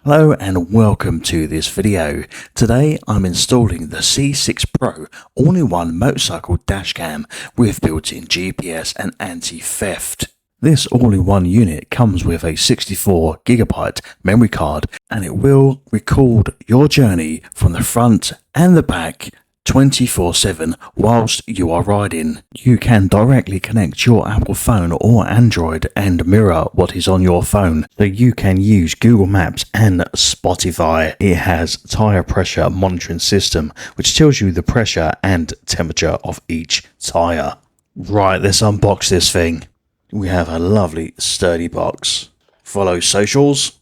Hello and welcome to this video. Today I'm installing the C6 Pro all-in-one motorcycle dashcam with built-in GPS and anti-theft. This all-in-one unit comes with a 64GB memory card and it will record your journey from the front and the back 24/7 whilst you are riding. You can directly connect your Apple phone or Android and mirror what is on your phone, so you can use Google Maps and Spotify. It has tire pressure monitoring system which tells you the pressure and temperature of each tire. Right, let's unbox this thing. We have a lovely sturdy box. Follow socials.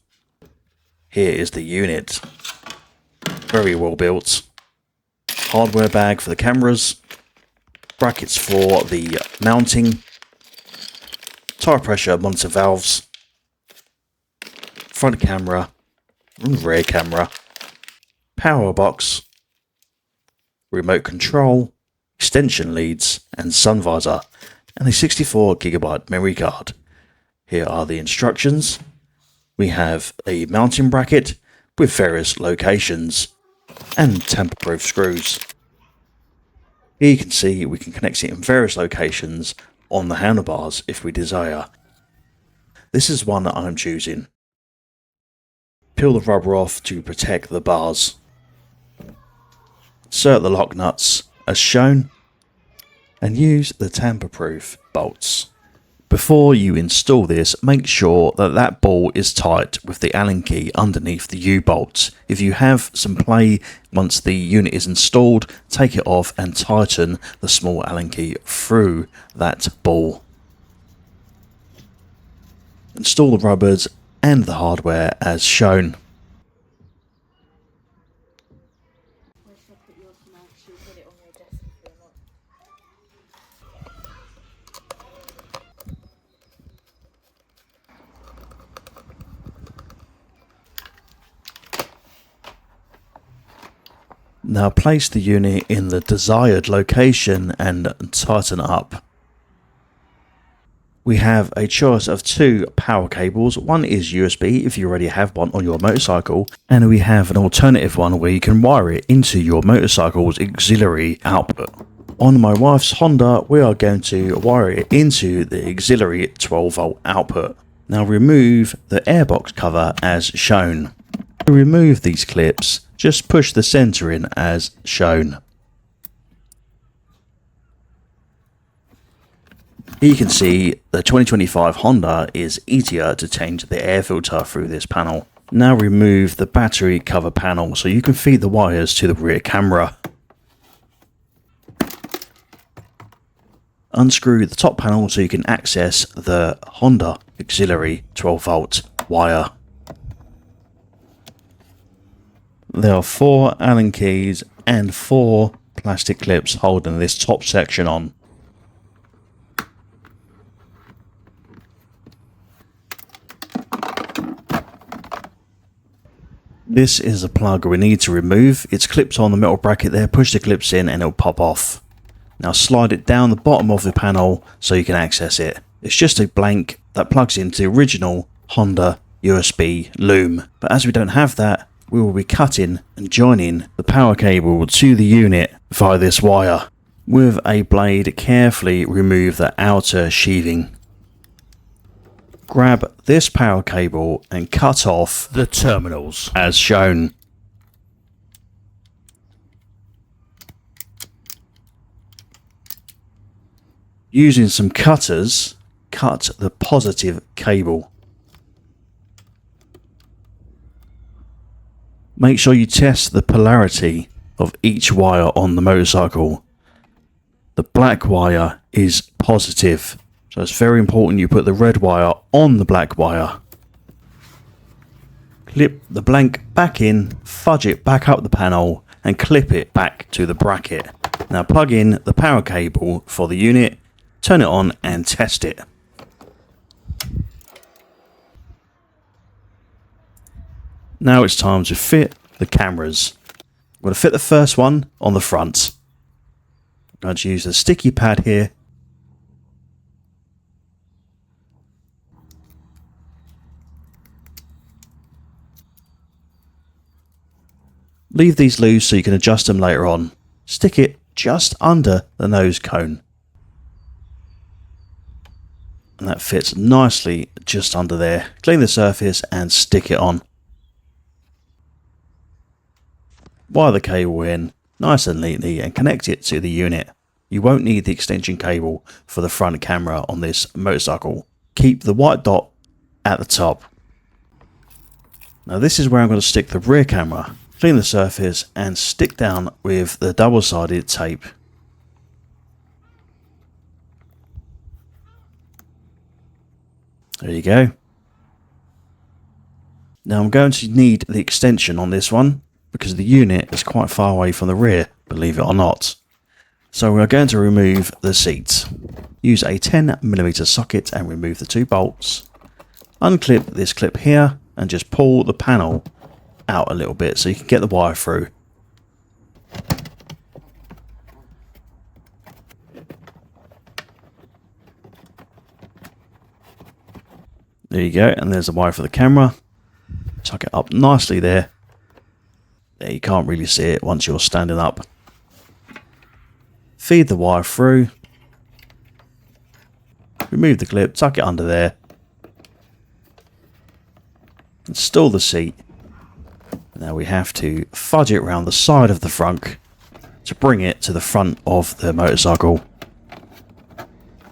Here is the unit. Very well built. Hardware bag for the cameras, brackets for the mounting, tire pressure monitor valves, front camera and rear camera, power box, remote control, extension leads and sun visor, and a 64GB memory card. Here are the instructions. We have a mounting bracket with various locations and tamper-proof screws. Here you can see we can connect it in various locations on the handlebars if we desire. This is one that I'm choosing. Peel the rubber off to protect the bars. Insert the lock nuts as shown and use the tamper-proof bolts. Before you install this, make sure that that ball is tight with the Allen key underneath the U-bolts. If you have some play once the unit is installed, take it off and tighten the small Allen key through that ball. Install the rubbers and the hardware as shown. Now place the unit in the desired location and tighten up. We have a choice of two power cables. One is USB if you already have one on your motorcycle, and we have an alternative one where you can wire it into your motorcycle's auxiliary output. On my wife's Honda, we are going to wire it into the auxiliary 12V output. Now remove the airbox cover as shown. To remove these clips, just push the center in as shown. Here you can see the 2025 Honda is easier to change the air filter through this panel. Now remove the battery cover panel so you can feed the wires to the rear camera. Unscrew the top panel so you can access the Honda auxiliary 12V wire. There are 4 Allen keys and 4 plastic clips holding this top section on. This is a plug we need to remove. It's clipped on the metal bracket there. Push the clips in and it'll pop off. Now slide it down the bottom of the panel so you can access it. It's just a blank that plugs into the original Honda USB loom. But as we don't have that, we will be cutting and joining the power cable to the unit via this wire. With a blade, carefully remove the outer sheathing. Grab this power cable and cut off the terminals as shown. Using some cutters, cut the positive cable. Make sure you test the polarity of each wire on the motorcycle. The black wire is positive, so it's very important you put the red wire on the black wire. Clip the blank back in, fudge it back up the panel and clip it back to the bracket. Now plug in the power cable for the unit, turn it on and test it. Now it's time to fit the cameras. I'm going to fit the first one on the front. I'm going to use a sticky pad here. Leave these loose so you can adjust them later on. Stick it just under the nose cone. And that fits nicely just under there. Clean the surface and stick it on. Wire the cable in nice and neatly and connect it to the unit. You won't need the extension cable for the front camera on this motorcycle. Keep the white dot at the top. Now this is where I'm going to stick the rear camera. Clean the surface and stick down with the double-sided tape. There you go. Now I'm going to need the extension on this one because the unit is quite far away from the rear, believe it or not. So we're going to remove the seats. Use a 10mm socket and remove the 2 bolts. Unclip this clip here and just pull the panel out a little bit so you can get the wire through. There you go, and there's the wire for the camera. Tuck it up nicely there. There, you can't really see it once you're standing up. Feed the wire through. Remove the clip, tuck it under there. Install the seat. Now we have to fudge it around the side of the frunk to bring it to the front of the motorcycle.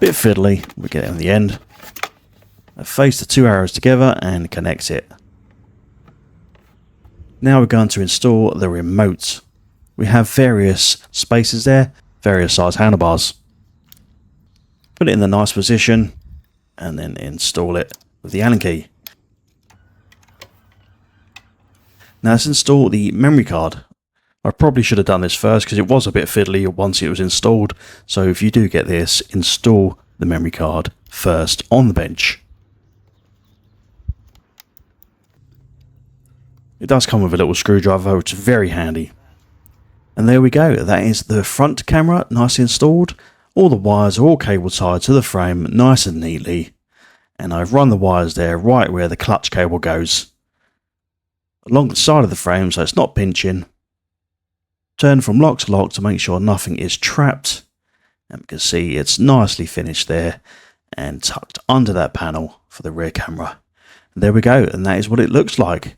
Bit fiddly, we get it in the end. Face the 2 arrows together and connect it. Now we're going to install the remote. We have various spaces there, various size handlebars. Put it in the nice position and then install it with the Allen key. Now let's install the memory card. I probably should have done this first because it was a bit fiddly once it was installed. So if you do get this, install the memory card first on the bench. It does come with a little screwdriver, which is very handy. And there we go, that is the front camera nicely installed. All the wires are all cable tied to the frame nice and neatly. And I've run the wires there right where the clutch cable goes. Along the side of the frame so it's not pinching. Turn from lock to lock to make sure nothing is trapped. And you can see it's nicely finished there and tucked under that panel for the rear camera. And there we go, and that is what it looks like.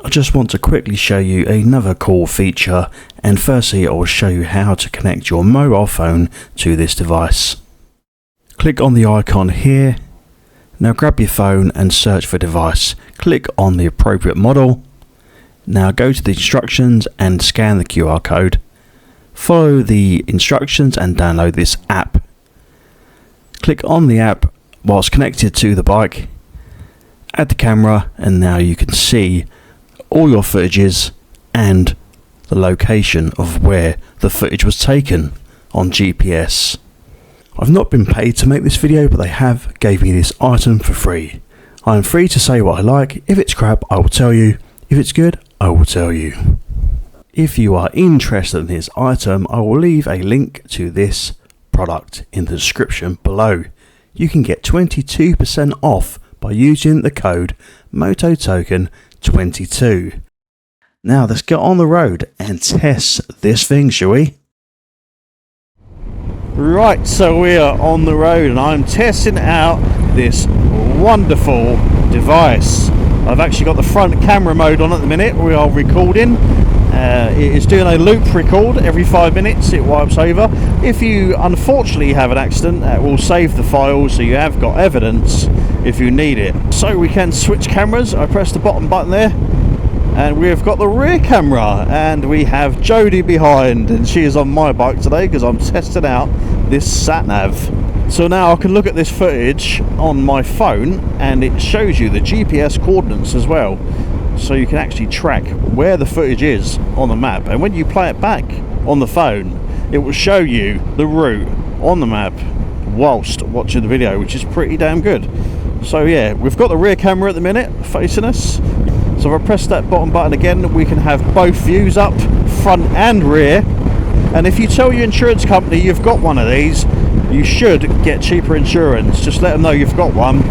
I just want to quickly show you another cool feature, and firstly I will show you how to connect your mobile phone to this device. Click on the icon here. Now grab your phone and search for device. Click on the appropriate model. Now go to the instructions and scan the QR code. Follow the instructions and download this app. Click on the app whilst connected to the bike. Add the camera, and now you can see all your footages and the location of where the footage was taken on GPS. I've not been paid to make this video, but they have gave me this item for free. I am free to say what I like. If it's crap, I will tell you. If it's good, I will tell you. If you are interested in this item, I will leave a link to this product in the description below. You can get 22% off by using the code MOTOTOKEN22. Now let's get on the road and test this thing, shall we? Right, so we are on the road and I'm testing out this wonderful device. I've actually got the front camera mode on at the minute. We are recording. It is doing a loop record every 5 minutes. It wipes over. If you unfortunately have an accident, it will save the file so you have got evidence if you need it. So we can switch cameras. I press the bottom button there and we've got the rear camera, and we have Jodie behind, and she is on my bike today because I'm testing out this sat nav. So now I can look at this footage on my phone and it shows you the GPS coordinates as well, so you can actually track where the footage is on the map, and when you play it back on the phone it will show you the route on the map whilst watching the video, which is pretty damn good. So yeah, we've got the rear camera at the minute facing us. So if I press that bottom button again, we can have both views up, front and rear. And if you tell your insurance company you've got one of these, you should get cheaper insurance. Just let them know you've got one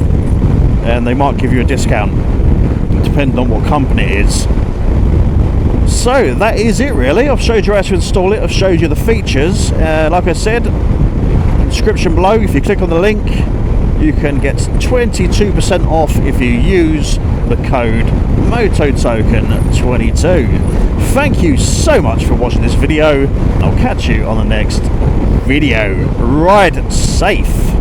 and they might give you a discount, depending on what company it is. So that is it really. I've showed you how to install it, I've showed you the features. Like I said, description below, if you click on the link, you can get 22% off if you use the code MOTOTOKEN22. Thank you so much for watching this video. I'll catch you on the next video. Ride safe.